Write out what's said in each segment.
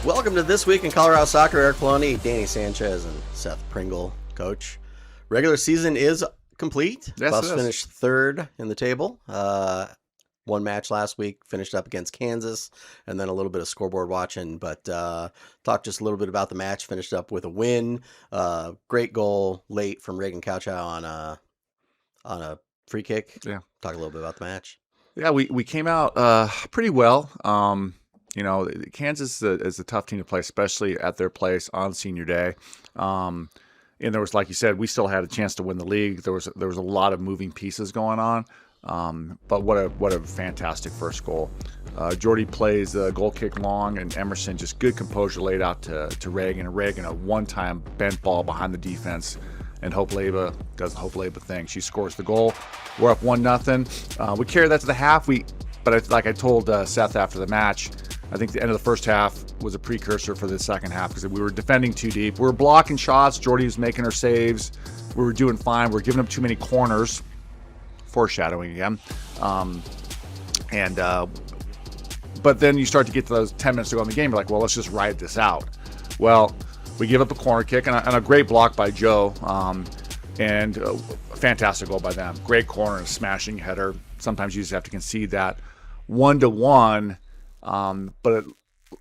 Welcome to This Week in Colorado Soccer. Eric Poloni, Danny Sanchez, and Seth Pringle, coach. Regular season is complete. Yes, Buffs it is. finished third in the table. One match last week, finished up against Kansas, and then a little bit of scoreboard watching. But talk just a little bit about the match. Finished up with a win. Great goal late from Reagan Kauchow on a free kick. Yeah. Talk a little bit about the match. Yeah, we came out pretty well. Kansas is a tough team to play, especially at their place on senior day. And there was, like you said, we still had a chance to win the league. There was a lot of moving pieces going on. But what a fantastic first goal. Jordy plays the goal kick long, and Emerson just good composure laid out to Reagan. And Reagan, a one-time bent ball behind the defense. And Hope Leba does the Hope Leba thing. She scores the goal. We're up 1-0. We carried that to the half. Like I told Seth after the match, I think the end of the first half was a precursor for the second half because we were defending too deep. We were blocking shots. Jordy was making her saves. We were doing fine. We were giving up too many corners. Foreshadowing again. But then you start to get to those 10 minutes to go in the game. You're like, well, let's just ride this out. Well, we give up a corner kick and a great block by Joe, and a fantastic goal by them. Great corner and smashing header. Sometimes you just have to concede that 1-1. But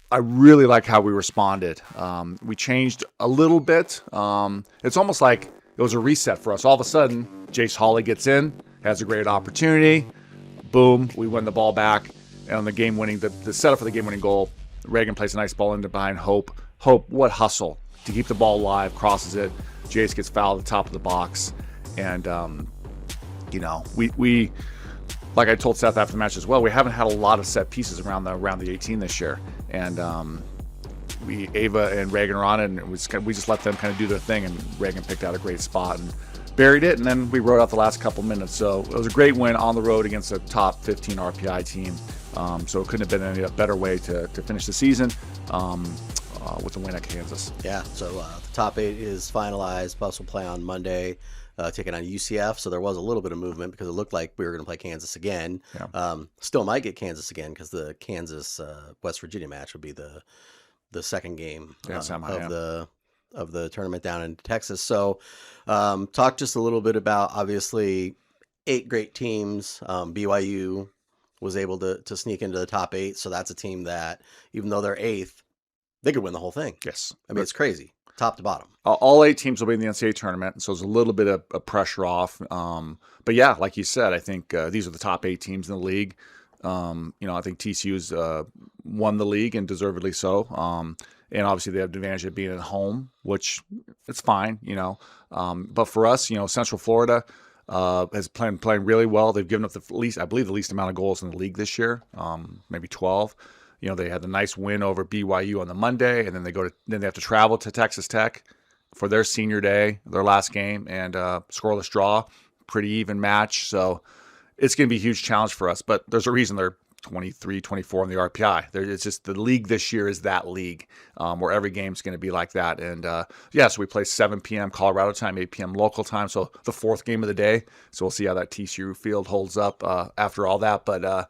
I really like how we responded. We changed a little bit. It's almost like it was a reset for us. All of a sudden, Jace Hawley gets in, has a great opportunity. Boom, we win the ball back. And on the game-winning, the setup for the game-winning goal, Reagan plays a nice ball into behind Hope. Hope, what hustle to keep the ball alive, crosses it. Jace gets fouled at the top of the box. And, we like I told Seth after the match as well, we haven't had a lot of set pieces around the 18 this year. And Ava and Reagan are on it, and we just let them kind of do their thing, and Reagan picked out a great spot and buried it, and then we rode out the last couple minutes. So it was a great win on the road against a top 15 RPI team. So it couldn't have been any better way to finish the season with a win at Kansas. Yeah, so the top 8 is finalized. Buffs will play on Monday, taking on UCF. So there was a little bit of movement because it looked like we were going to play Kansas again. Yeah. Still might get Kansas again because the Kansas West Virginia match would be the second game of the tournament down in Texas. So talk just a little bit about, obviously, 8 great teams. BYU was able to sneak into the top 8. So that's a team that, even though they're 8th, they could win the whole thing. Yes. I mean, it's crazy, top to bottom. All 8 teams will be in the NCAA tournament, so there's a little bit of pressure off. But yeah, like you said, I think these are the top 8 teams in the league. I think TCU's won the league, and deservedly so. And obviously they have the advantage of being at home, which it's fine, But for us, Central Florida has playing really well. They've given up the least amount of goals in the league this year, maybe 12. They had a nice win over BYU on the Monday, and then they have to travel to Texas Tech for their senior day, their last game, and scoreless draw, pretty even match. So it's going to be a huge challenge for us. But there's a reason they're 23, 24 in the RPI. It's just the league this year is that league where every game's going to be like that. And so we play 7 p.m. Colorado time, 8 p.m. local time. So the 4th game of the day. So we'll see how that TCU field holds up after all that. But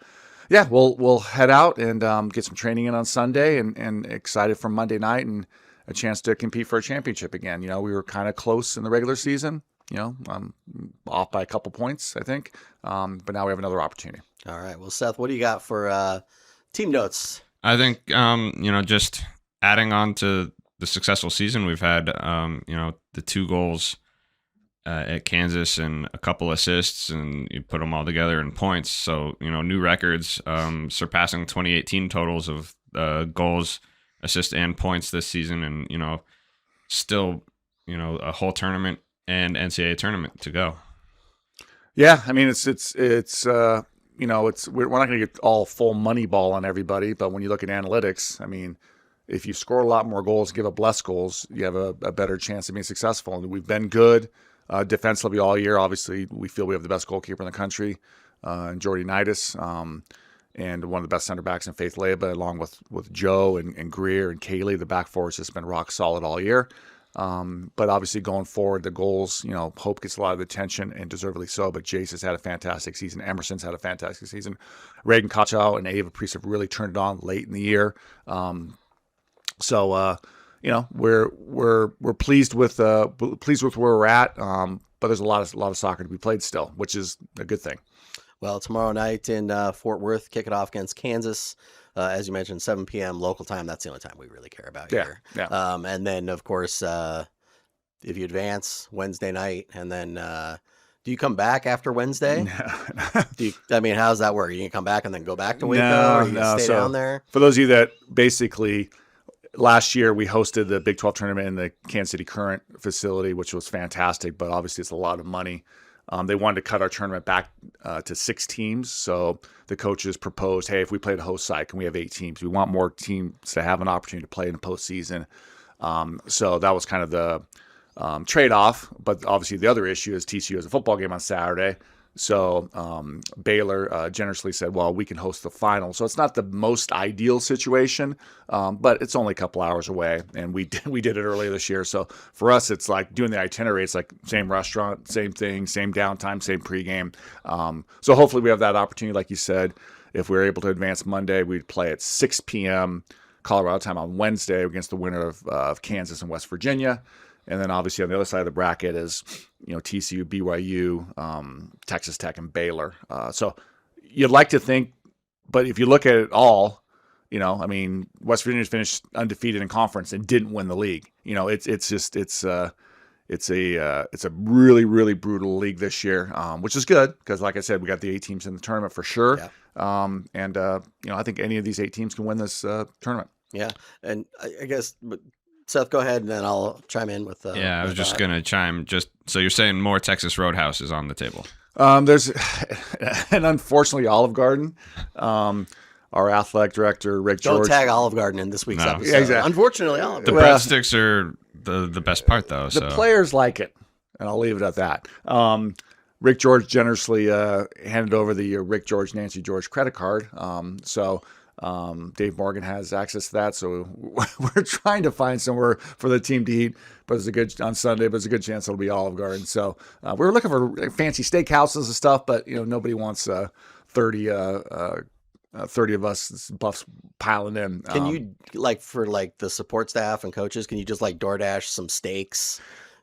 we'll head out and get some training in on Sunday, and excited for Monday night and a chance to compete for a championship again. We were kind of close in the regular season, off by a couple points, I think. But now we have another opportunity. All right. Well, Seth, what do you got for team notes? I think, just adding on to the successful season we've had, the 2 goals at Kansas and a couple assists, and you put them all together in points. So, new records, surpassing 2018 totals of goals, assists, and points this season. And, still, a whole tournament and NCAA tournament to go. Yeah. I mean, we're not going to get all full money ball on everybody, but when you look at analytics, I mean, if you score a lot more goals, give up less goals, you have a better chance of being successful. And we've been good defensively all year. Obviously, we feel we have the best goalkeeper in the country, in Jordy Nidis, and one of the best center backs in Faith Leba, along with Joe and Greer and Kaylee. The back four has just been rock solid all year. But obviously going forward, the goals, Hope gets a lot of attention, and deservedly so, but Jace has had a fantastic season. Emerson's had a fantastic season. Reagan Kauchow and Ava Priest have really turned it on late in the year. So we're pleased with where we're at. But there's a lot of soccer to be played still, which is a good thing. Well, tomorrow night in Fort Worth, kick it off against Kansas. As you mentioned, 7 p.m. local time. That's the only time we really care about here. Yeah. And then, of course, if you advance, Wednesday night. And then do you come back after Wednesday? No. How does that work? You can come back and then go back to Waco? Or you can stay down there? For those of you that basically – last year, we hosted the Big 12 tournament in the Kansas City Current facility, which was fantastic, but obviously it's a lot of money. They wanted to cut our tournament back to 6 teams. So the coaches proposed, hey, if we play the host site, can we have 8 teams? We want more teams to have an opportunity to play in the postseason. So that was kind of the trade-off. But obviously the other issue is TCU has a football game on Saturday. So Baylor generously said, well, we can host the final. So it's not the most ideal situation, but it's only a couple hours away. And we did it earlier this year. So for us, it's like doing the itinerary. It's like same restaurant, same thing, same downtime, same pregame. So hopefully we have that opportunity. Like you said, if we're able to advance Monday, we'd play at 6 p.m. Colorado time on Wednesday against the winner of Kansas and West Virginia. And then obviously on the other side of the bracket is, TCU, BYU, Texas Tech, and Baylor. So you'd like to think, but if you look at it all, West Virginia's finished undefeated in conference and didn't win the league. It's a really, really brutal league this year, which is good because, like I said, we got the 8 teams in the tournament for sure. Yeah. I think any of these 8 teams can win this tournament. Yeah, and I guess. Seth, go ahead, and then I'll chime in with. I was just going to chime. So you're saying more Texas Roadhouse is on the table? There's, and unfortunately, Olive Garden. Our athletic director, Rick George. Don't tag Olive Garden in this week's episode. Yeah, exactly. Unfortunately, Olive Garden. The breadsticks are the best part, though. The players like it, and I'll leave it at that. Rick George generously handed over the Rick George, Nancy George credit card. Dave Morgan has access to that, so we're trying to find somewhere for the team to eat. But on Sunday, but there's a good chance it'll be Olive Garden. So we were looking for fancy steakhouses and stuff, but nobody wants 30 of us buffs piling in. Can you for the support staff and coaches? Can you just DoorDash some steaks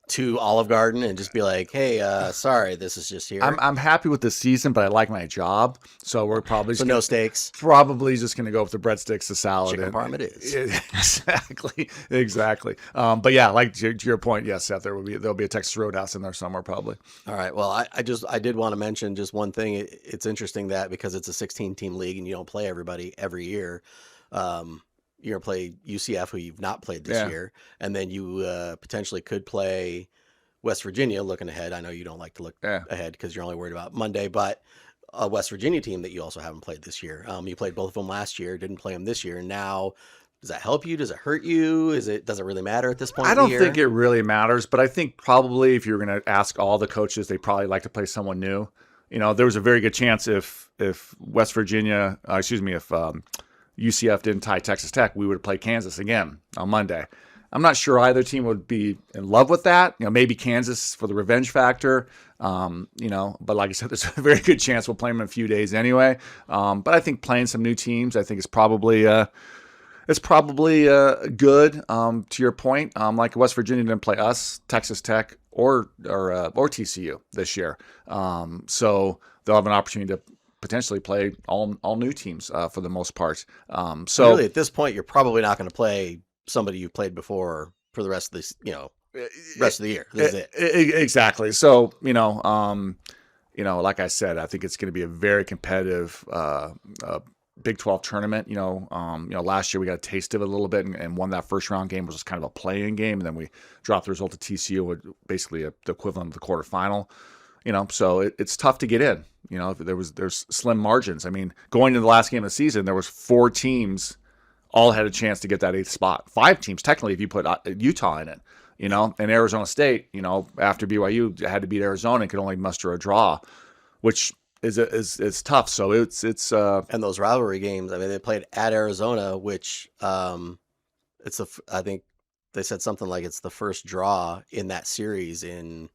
to Olive Garden and just be like, hey, sorry, this is just here? I'm happy with this season, but I like my job. So we're probably no steaks. Probably just going to go with the breadsticks, the salad. Chicken parm it is. Exactly. But yeah, to your point, yes, Seth, there'll be a Texas Roadhouse in there somewhere probably. All right. Well, I did want to mention just one thing. It's interesting that because it's a 16-team league and you don't play everybody every year, you're going to play UCF, who you've not played this year, and then you potentially could play West Virginia looking ahead. I know you don't like to look ahead because you're only worried about Monday, but a West Virginia team that you also haven't played this year. You played both of them last year, didn't play them this year. Now, does that help you? Does it hurt you? Does it really matter at this point? I don't think it really matters, but I think probably if you're going to ask all the coaches, they probably like to play someone new. There was a very good chance if West Virginia, if UCF didn't tie Texas Tech, we would have played Kansas again on Monday. I'm not sure either team would be in love with that. Maybe Kansas for the revenge factor. But like I said, there's a very good chance we'll play them in a few days anyway. But I think playing some new teams, I think is probably good. To your point, like West Virginia didn't play us, Texas Tech, or TCU this year. So they'll have an opportunity to potentially play all new teams for the most part. So really, at this point, you're probably not going to play somebody you've played before for the rest of this, rest of the year. This is it. Exactly. So, like I said, I think it's going to be a very competitive Big 12 tournament. Last year we got a taste of it a little bit and won that first round game, which was kind of a play-in game, and then we dropped the result to TCU with basically the equivalent of the quarterfinal. So it's tough to get in. There's slim margins. I mean, going into the last game of the season, there was 4 teams all had a chance to get that 8th spot. 5 teams, technically, if you put Utah in it, and Arizona State, after BYU had to beat Arizona and could only muster a draw, which is tough. So it's and those rivalry games. I mean, they played at Arizona, which I think they said something like it's the first draw in that series in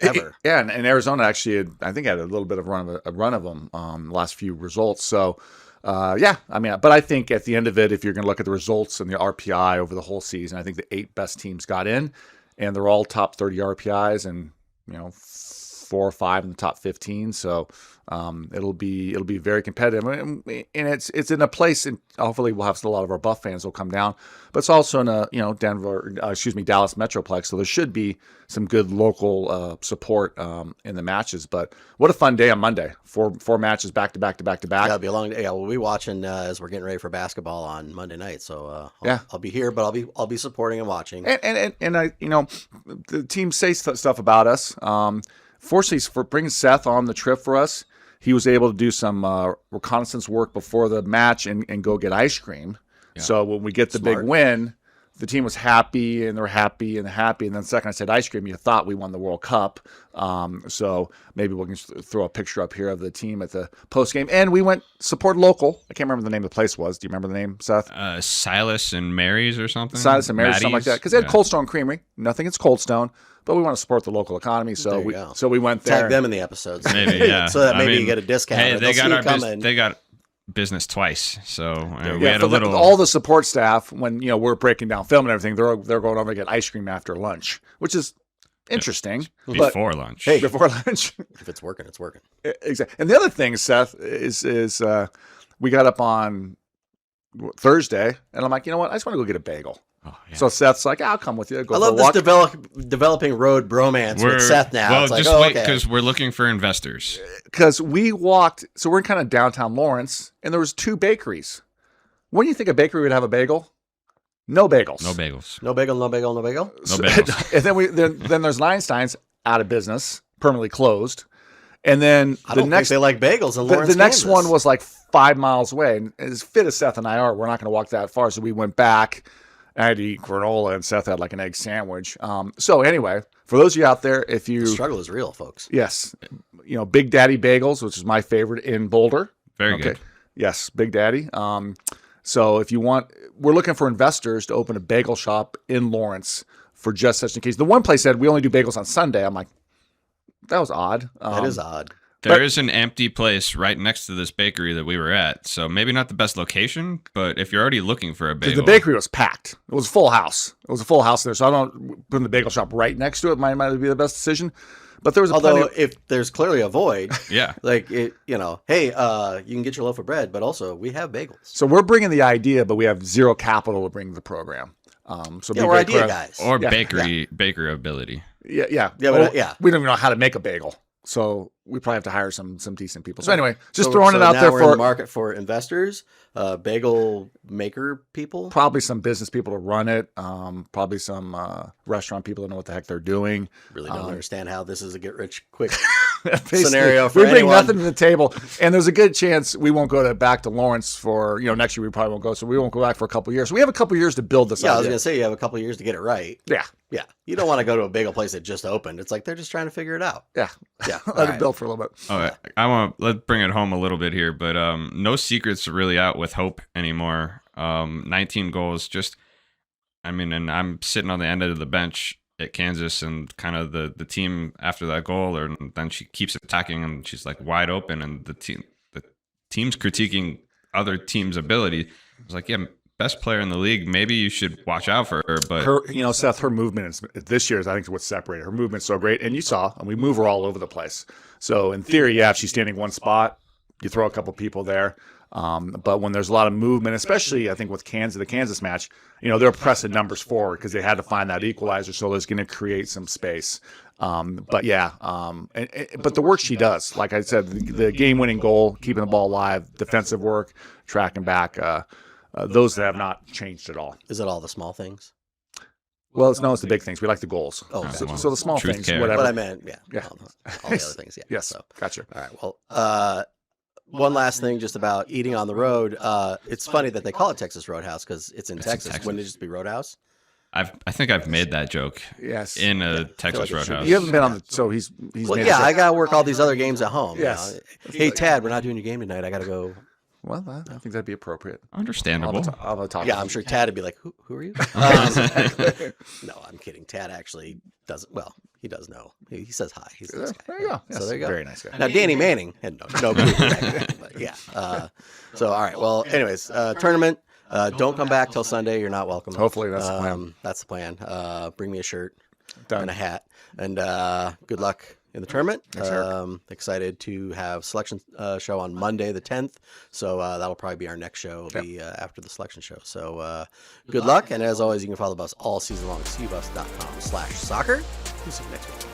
ever. And Arizona actually had a little bit of a run of them the last few results. So yeah, I mean, but I think at the end of it, if you're going to look at the results and the RPI over the whole season, I think the 8 best teams got in, and they're all top 30 RPIs, and 4 or 5 in the top 15. So it'll be very competitive, and it's in a place, and hopefully we'll have a lot of our Buff fans will come down. But it's also in a Dallas Metroplex, so there should be some good local support in the matches. But what a fun day on Monday! Four matches back to back to back to back. Yeah, it'll be a long day. Yeah, we'll be watching as we're getting ready for basketball on Monday night. So I'll be here, but I'll be supporting and watching. And I the team say stuff about us. Fortunately, for bringing Seth on the trip for us, he was able to do some reconnaissance work before the match and go get ice cream. Yeah. So when we get the big win, the team was happy, and they're happy and happy. And then the second I said ice cream, you thought we won the World Cup. So maybe we can throw a picture up here of the team at the post game. And we went support local. I can't remember the name of the place was. Do you remember the name, Seth? Silas and Mary's or something? Silas and Mary's, something like that. Because they had Cold Stone Creamery. Nothing against Cold Stone. But we want to support the local economy, so we went there. Tag them in the episodes, maybe, yeah. so that maybe you get a discount. Hey, they got business twice, so we had a little. All the support staff, when we're breaking down film and everything, they're going over to get ice cream after lunch, which is interesting. Before lunch, before lunch. If it's working, it's working. Exactly. And the other thing, Seth, is we got up on Thursday, and I'm like, you know what? I just want to go get a bagel. Oh, yeah. So Seth's like, I'll come with you. I love this developing road bromance with Seth now. Well, it's like, just wait, because we're looking for investors. Because we walked, so we're in kind of downtown Lawrence, and there was 2 bakeries. When do you think a bakery would have a bagel? No bagels. No bagels. No bagel, no bagel, no bagel? No bagels. And then there's Leinstein's out of business, permanently closed. And then I don't think they like bagels in Lawrence, the next one was like 5 miles away. And as fit as Seth and I are, we're not going to walk that far. So we went back. I had to eat granola, and Seth had like an egg sandwich. So anyway, for those of you out there, if you... The struggle is real, folks. Yes. Big Daddy Bagels, which is my favorite in Boulder. Very good. Yes, Big Daddy. So if you want... We're looking for investors to open a bagel shop in Lawrence for just such a case. The one place said, we only do bagels on Sunday. I'm like, that was odd. That is odd. There is an empty place right next to this bakery that we were at. So maybe not the best location, but if you're already looking for a bagel. The bakery was packed. It was a full house. It was a full house there. So I don't put the bagel shop right next to it. Might be the best decision. But there was if there's clearly a void, yeah, like hey, you can get your loaf of bread, but also we have bagels. So we're bringing the idea, but we have zero capital to bring the program. So we're idea guys or baker ability. Yeah. We don't even know how to make a bagel. So we probably have to hire some decent people. So anyway, throwing it out there for the market for investors, bagel maker people, probably some business people to run it, probably some restaurant people that know what the heck they're doing. Really don't understand how this is a get rich quick scenario for we bring anyone. nothing to the table, and there's a good chance we won't go back to Lawrence for next year. We probably won't go, so we won't go back for a couple of years. So we have a couple of years to build this. Yeah, I was gonna say you have a couple of years to get it right. Yeah. You don't want to go to a bagel place that just opened. It's like they're just trying to figure it out. Yeah. Let it build for a little bit. All right. Let's bring it home a little bit here, but no secrets really out with Hope anymore. 19 goals. And I'm sitting on the end of the bench at Kansas, and kind of the team after that goal, or then she keeps attacking, and she's like wide open, and the team's critiquing other teams' ability. I was like, yeah, best player in the league. Maybe you should watch out for her. But her, Seth, her movement this year is, I think, what's separated. Her movement's so great, and you saw, and we move her all over the place. So in theory, if she's standing one spot, you throw a couple people there. But when there's a lot of movement, especially I think with the Kansas match, they're pressing numbers forward because they had to find that equalizer. So it's going to create some space. But the work she does, like I said, the game-winning goal, keeping the ball alive, defensive work, tracking back. Those that have not changed at all. Is it all the small things? Well, it's the big things. We like the goals. Oh, so the small things, whatever. But I meant, all the other things. Yeah. Yes. So. Gotcha. All right. Well, one last thing just about eating on the road. It's funny that they call it Texas Roadhouse because it's in Texas. Wouldn't it just be Roadhouse? I think I've made that joke. Yes. In a Texas Roadhouse. You haven't been on so he's well, yeah, I got to work all these other games at home. Yes. Hey, Tad, we're not doing your game tonight. I got to go Well, I think that'd be appropriate. Understandable. I'll talk. Yeah, I'm sure Tad would be like, who are you? No, I'm kidding. Tad actually doesn't. Well, he does know. He says hi. He's a nice guy. There you go. So there you go. Very nice guy. Now, Danny Manning had no clue who that guy, but yeah. So, all right. Well, anyways, tournament. Don't come back till Sunday. You're not welcome. Hopefully that's the plan. That's the plan. Bring me a shirt Done. and a hat. And good luck in the tournament. Yes, sir. Excited to have selection show on Monday the 10th. So that'll probably be our next show. It'll be after the selection show. So good luck. And as always, you can follow us all season long at cbus.com/soccer. We'll see you next week.